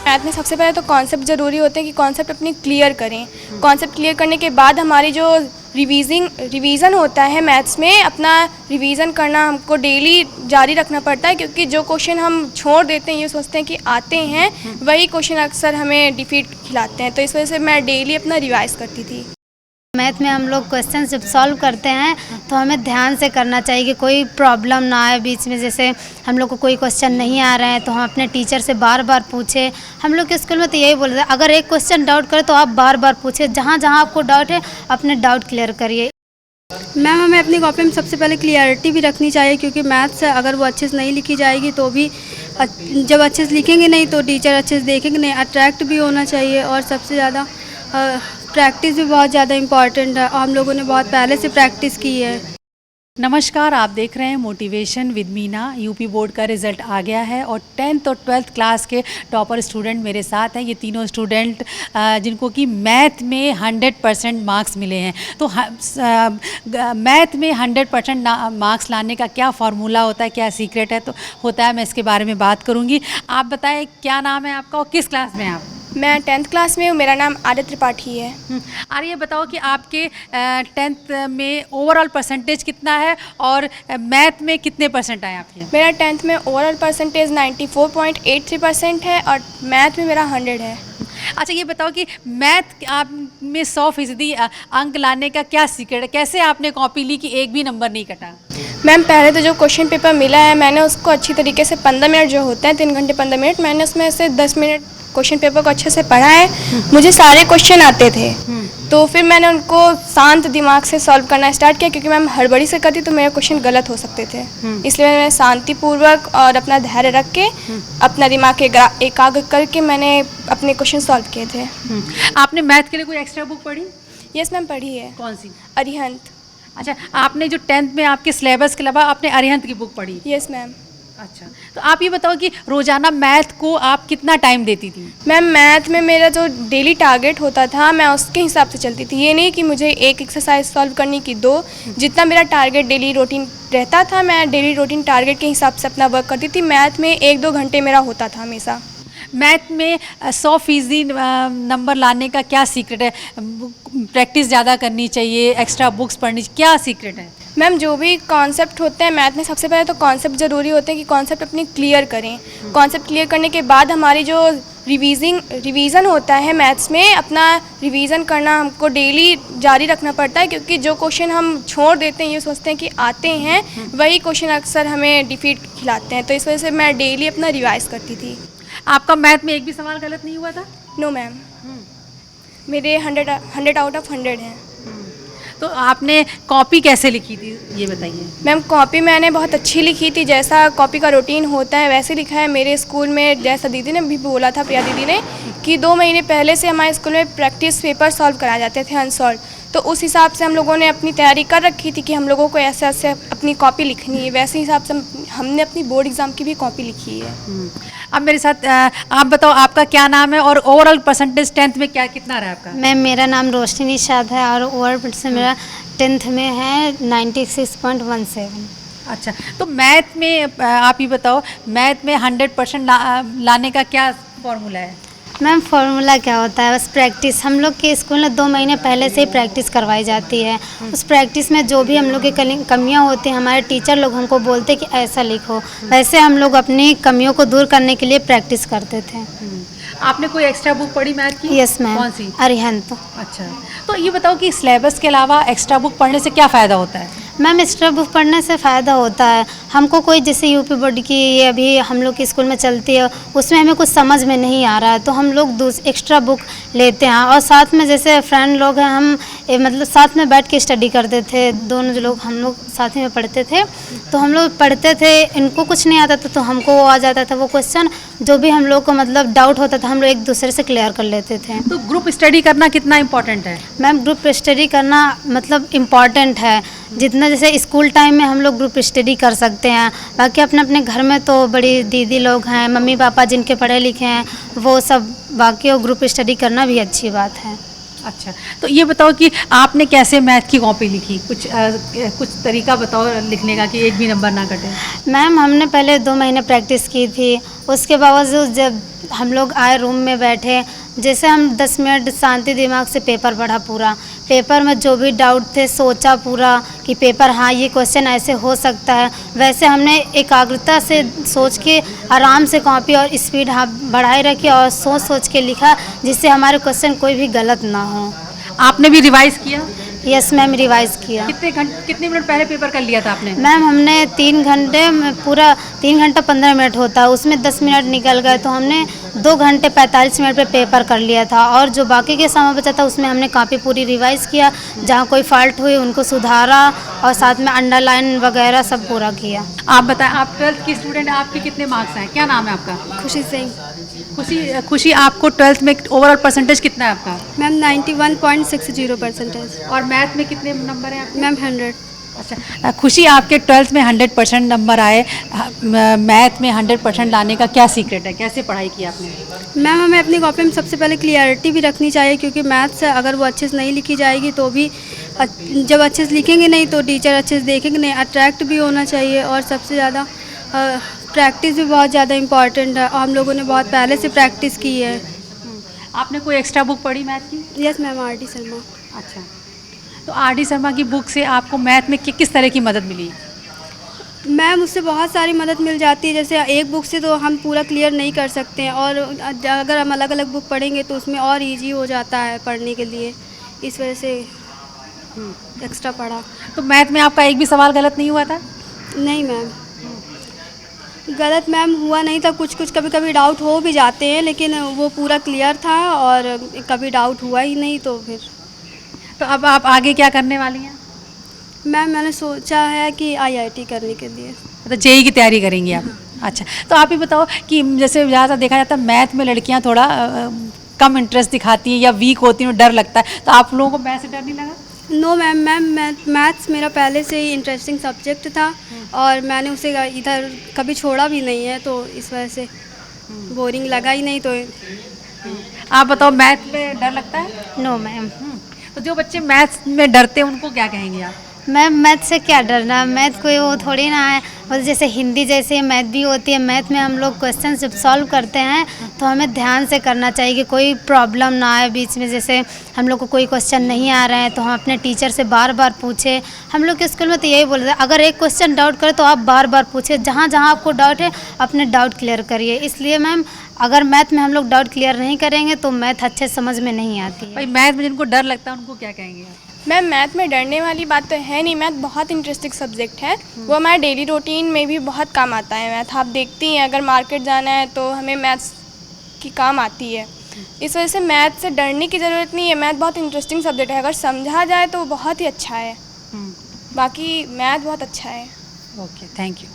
Math में सबसे पहले तो कॉन्सेप्ट ज़रूरी होते हैं कि कॉन्सेप्ट अपनी क्लियर करें। कॉन्सेप्ट क्लियर करने के बाद हमारी जो रिवीज़न होता है मैथ्स में, अपना रिवीज़न करना हमको डेली जारी रखना पड़ता है, क्योंकि जो क्वेश्चन हम छोड़ देते हैं, ये सोचते हैं कि आते हैं, वही क्वेश्चन अक्सर हमें डिफीट खिलाते हैं। तो इस वजह से मैं डेली अपना रिवाइज़ करती थी। मैथ में हम लोग क्वेश्चन जब सॉल्व करते हैं तो हमें ध्यान से करना चाहिए कि कोई प्रॉब्लम ना आए बीच में। जैसे हम लोग को कोई क्वेश्चन नहीं आ रहा है तो हम अपने टीचर से बार बार पूछें। हम लोग के स्कूल में तो यही बोलते हैं, अगर एक क्वेश्चन डाउट करें तो आप बार बार पूछें, जहाँ जहाँ आपको डाउट है अपने डाउट क्लियर करिए। मैम, हमें अपनी कॉपी में सबसे पहले क्लियरिटी भी रखनी चाहिए, क्योंकि मैथ्स अगर वो अच्छे से नहीं लिखी जाएगी तो भी जब अच्छे से लिखेंगे नहीं तो टीचर अच्छे से देखेंगे नहीं। अट्रैक्ट भी होना चाहिए, और सबसे ज़्यादा प्रैक्टिस भी बहुत ज़्यादा इम्पॉर्टेंट है, और हम लोगों ने बहुत पहले से प्रैक्टिस की है। नमस्कार, आप देख रहे हैं motivation with Meena. UP board का रिज़ल्ट आ गया है और 10th और 12th क्लास के टॉपर स्टूडेंट मेरे साथ हैं। ये तीनों स्टूडेंट जिनको कि मैथ में 100% मार्क्स मिले हैं। तो मैथ में 100% मार्क्स लाने का क्या फार्मूला होता है, क्या सीक्रेट है तो होता है, मैं इसके बारे में बात करूँगी। आप बताएं, क्या नाम है आपका और किस क्लास में हैं आप? मैं 10th क्लास में हूँ। मेरा नाम आर्य त्रिपाठी है। आर्य, बताओ कि आपके 10th में ओवरऑल परसेंटेज कितना है और मैथ में कितने परसेंट आए आपके? मेरा 10th में ओवरऑल परसेंटेज 94.83% है और मैथ में मेरा 100 है। अच्छा, ये बताओ कि मैथ आप में 100% अंक लाने का क्या सीक्रेट है? कैसे आपने कॉपी ली कि एक भी नंबर नहीं कटा? मैम, पहले तो जो क्वेश्चन पेपर मिला है मैंने उसको अच्छी तरीके से 15 मिनट जो होते हैं, 3 घंटे 15 मिनट, मैंने उसमें से 10 मिनट क्वेश्चन पेपर को अच्छे से पढ़ा है। मुझे सारे क्वेश्चन आते थे, तो फिर मैंने उनको शांत दिमाग से सॉल्व करना स्टार्ट किया, क्योंकि मैम हड़बड़ी से करती तो मेरे क्वेश्चन गलत हो सकते थे। इसलिए मैंने शांतिपूर्वक और अपना धैर्य रख के अपना दिमाग एकाग्र करके मैंने अपने क्वेश्चन सॉल्व किए थे। आपने मैथ के लिए कोई एक्स्ट्रा बुक पढ़ी? यस मैम, पढ़ी है। कौन सी? अरिहंत। अच्छा, आपने जो 10th में आपके सिलेबस के अलावा आपने अरिहंत की बुक पढ़ी? Yes ma'am. अच्छा, तो आप ये बताओ कि रोज़ाना मैथ को आप कितना टाइम देती थी? मैम, मैथ में मेरा जो डेली टारगेट होता था मैं उसके हिसाब से चलती थी। ये नहीं कि मुझे एक एक्सरसाइज सॉल्व करनी की 2, जितना मेरा टारगेट डेली रूटीन रहता था मैं डेली रूटीन टारगेट के हिसाब से अपना वर्क करती थी। मैथ में 1-2 घंटे मेरा होता था हमेशा। मैथ में 100% नंबर लाने का क्या सीक्रेट है? प्रैक्टिस ज़्यादा करनी चाहिए, एक्स्ट्रा बुक्स पढ़नी, क्या सीक्रेट है? मैम, जो भी कॉन्सेप्ट होते हैं मैथ में, सबसे पहले तो कॉन्सेप्ट ज़रूरी होते हैं कि कॉन्सेप्ट अपनी क्लियर करें। कॉन्सेप्ट क्लियर करने के बाद हमारी जो रिवीज़न होता है मैथ्स में, अपना रिवीज़न करना हमको डेली जारी रखना पड़ता है, क्योंकि जो क्वेश्चन हम छोड़ देते हैं, ये सोचते हैं कि आते हैं, वही क्वेश्चन अक्सर हमें डिफीट खिलाते हैं। तो इस वजह से मैं डेली अपना रिवाइज़ करती थी। आपका मैथ में एक भी सवाल गलत नहीं हुआ था? नो मैम, मेरे 100 आउट ऑफ 100 हैं। तो आपने कॉपी कैसे लिखी थी, ये बताइए। मैम, कॉपी मैंने बहुत अच्छी लिखी थी, जैसा कॉपी का रूटीन होता है वैसे लिखा है। मेरे स्कूल में जैसा दीदी ने भी बोला था, प्रिया दीदी ने, कि 2 महीने पहले से हमारे स्कूल में प्रैक्टिस पेपर सॉल्व कराए जाते थे, अनसॉल्व। तो उस हिसाब से हम लोगों ने अपनी तैयारी कर रखी थी कि हम लोगों को ऐसे ऐसे अपनी कॉपी लिखनी है। वैसे हिसाब से हमने अपनी बोर्ड एग्ज़ाम की भी कॉपी लिखी है। अब मेरे साथ आप बताओ, आपका क्या नाम है और ओवरऑल परसेंटेज 10th में क्या कितना रहा आपका? मैम, मेरा नाम रोशनी निशाद है और ओवरऑल से मेरा 10th में है 96.17। अच्छा, तो मैथ में आप ये बताओ, मैथ में 100% लाने का क्या फॉर्मूला है? मैम, फार्मूला क्या होता है? बस प्रैक्टिस। हम लोग के स्कूल में 2 महीने पहले से ही प्रैक्टिस करवाई जाती है। उस प्रैक्टिस में जो भी हम लोग की कमियां होती हैं, हमारे टीचर लोग हमको बोलते कि ऐसा लिखो, वैसे हम लोग अपनी कमियों को दूर करने के लिए प्रैक्टिस करते थे। आपने कोई एक्स्ट्रा बुक पढ़ी मैथ की? Yes ma'am. कौन सी? अरिहंत। अच्छा, तो ये बताओ कि सिलेबस के अलावा एक्स्ट्रा बुक पढ़ने से क्या फ़ायदा होता है? मैम, एक्स्ट्रा बुक पढ़ने से फ़ायदा होता है हमको। कोई जैसे यूपी बोर्ड की ये अभी हम लोग के स्कूल में चलती है, उसमें हमें कुछ समझ में नहीं आ रहा है तो हम लोग एक्स्ट्रा बुक लेते हैं, और साथ में जैसे फ्रेंड लोग हैं, हम मतलब साथ में बैठ के स्टडी करते थे। दोनों जो लोग हम लोग साथ में पढ़ते थे, तो हम लोग पढ़ते थे, इनको कुछ नहीं आता था तो हमको वो आ जाता था, वो क्वेश्चन जो भी हम लोग को मतलब डाउट होता था हम लोग एक दूसरे से क्लियर कर लेते थे। तो ग्रुप स्टडी करना कितना इम्पोर्टेंट है? मैम, ग्रुप स्टडी करना मतलब इम्पॉर्टेंट है। जितना जैसे स्कूल टाइम में हम लोग ग्रुप स्टडी कर सकते हैं, बाकी अपने अपने घर में तो बड़ी दीदी लोग हैं, मम्मी पापा जिनके पढ़े लिखे हैं, वो सब बाकी और ग्रुप स्टडी करना भी अच्छी बात है। अच्छा, तो ये बताओ कि आपने कैसे मैथ की कॉपी लिखी? कुछ तरीका बताओ लिखने का कि एक भी नंबर ना कटे। मैम, हमने पहले 2 महीने प्रैक्टिस की थी, उसके बावजूद जब हम लोग आए रूम में बैठे, जैसे हम 10 मिनट शांति दिमाग से पेपर पढ़ा पूरा। पेपर में जो भी डाउट थे सोचा पूरा कि पेपर हाँ ये क्वेश्चन ऐसे हो सकता है, वैसे हमने एकाग्रता से सोच के आराम से कॉपी और स्पीड हाँ बढ़ाए रखी और सोच सोच के लिखा, जिससे हमारे क्वेश्चन कोई भी गलत ना हो। आपने भी रिवाइज किया? यस मैम, रिवाइज किया। कितने मिनट पहले पेपर कर लिया था आपने? मैम हमने 3 घंटे में पूरा 3 घंटा 15 मिनट होता है, उसमें 10 मिनट निकल गए तो हमने 2 घंटे 45 मिनट पे पेपर कर लिया था। और जो बाकी के समय बचा था उसमें हमने कॉपी पूरी रिवाइज किया, जहाँ कोई फॉल्ट हुई उनको सुधारा और साथ में अंडरलाइन वगैरह सब पूरा किया। आप बताएं, आप 12th की स्टूडेंट, आपके कितने मार्क्स हैं? क्या नाम है आपका? खुशी सिंह। खुशी, आपको 12th में ओवरऑल परसेंटेज कितना है आपका? मैम 91.60% और मैथ में कितने नंबर हैं आपके? मैम 100। अच्छा खुशी, आपके 12th में 100% नंबर आए, मैथ में 100% लाने का क्या सीक्रेट है? कैसे पढ़ाई की आपने? मैम हमें अपनी कॉपी में सबसे पहले क्लियरिटी भी रखनी चाहिए, क्योंकि मैथ से अगर वो अच्छे से नहीं लिखी जाएगी तो भी जब अच्छे से लिखेंगे नहीं तो टीचर अच्छे से देखेंगे नहीं। अट्रैक्ट भी होना चाहिए और सबसे ज़्यादा प्रैक्टिस भी बहुत ज़्यादा इम्पॉर्टेंट है और हम लोगों ने बहुत पहले से प्रैक्टिस की है। आपने कोई एक्स्ट्रा बुक पढ़ी मैथ की? Yes ma'am, R D. शर्मा। अच्छा, तो आर.डी. शर्मा की बुक से आपको मैथ में किस तरह की मदद मिली? मैम उससे बहुत सारी मदद मिल जाती है। जैसे एक बुक से तो हम पूरा क्लियर नहीं कर सकते हैं और अगर हम अलग अलग बुक पढ़ेंगे तो उसमें और इजी हो जाता है पढ़ने के लिए, इस वजह से एक्स्ट्रा पढ़ा। तो मैथ में आपका एक भी सवाल गलत नहीं हुआ था? नहीं मैम, गलत मैम हुआ नहीं था। कुछ कुछ कभी कभी डाउट हो भी जाते हैं, लेकिन वो पूरा क्लियर था और कभी डाउट हुआ ही नहीं। तो फिर तो अब आप आगे क्या करने वाली हैं? मैम मैंने सोचा है कि IIT करने के लिए। मतलब जेई की तैयारी करेंगी आप? अच्छा, तो आप ही बताओ कि जैसे ज़्यादा देखा जाता है मैथ में लड़कियां थोड़ा कम इंटरेस्ट दिखाती हैं या वीक होती हैं, डर लगता है, तो आप लोगों को मैथ से डर नहीं लगा? नो मैम, मैथ्स मेरा पहले से ही इंटरेस्टिंग सब्जेक्ट था और मैंने उसे इधर कभी छोड़ा भी नहीं है, तो इस वजह से बोरिंग लगा ही नहीं। तो आप बताओ, मैथ में डर लगता है? No ma'am. तो जो बच्चे मैथ में डरते हैं उनको क्या कहेंगे आप? मैम मैथ से क्या डरना, मैथ कोई वो थोड़ी ना है, मतलब जैसे हिंदी जैसे मैथ भी होती है। मैथ में हम लोग क्वेश्चन जब सॉल्व करते हैं तो हमें ध्यान से करना चाहिए कि कोई प्रॉब्लम ना आए बीच में। जैसे हम लोग को कोई क्वेश्चन नहीं आ रहा है तो हम अपने टीचर से बार बार पूछे। हम लोग के स्कूल में तो यही बोलते हैं, अगर एक क्वेश्चन डाउट करें तो आप बार बार पूछे, जहाँ जहाँ आपको डाउट है अपने डाउट क्लियर करिए। इसलिए मैम अगर मैथ में हम लोग डाउट क्लियर नहीं करेंगे तो मैथ अच्छे समझ में नहीं आती है। भाई मैथ में जिनको डर लगता है उनको क्या कहेंगे आप? मैम मैथ में डरने वाली बात तो है नहीं, मैथ बहुत इंटरेस्टिंग सब्जेक्ट है। वो हमारे डेली रूटीन में भी बहुत काम आता है मैथ। आप देखती हैं अगर मार्केट जाना है तो हमें मैथ्स की काम आती है। इस वजह से मैथ से डरने की ज़रूरत नहीं है। मैथ बहुत इंटरेस्टिंग सब्जेक्ट है, अगर समझा जाए तो बहुत ही अच्छा है। बाकी मैथ बहुत अच्छा है। Okay, thank you.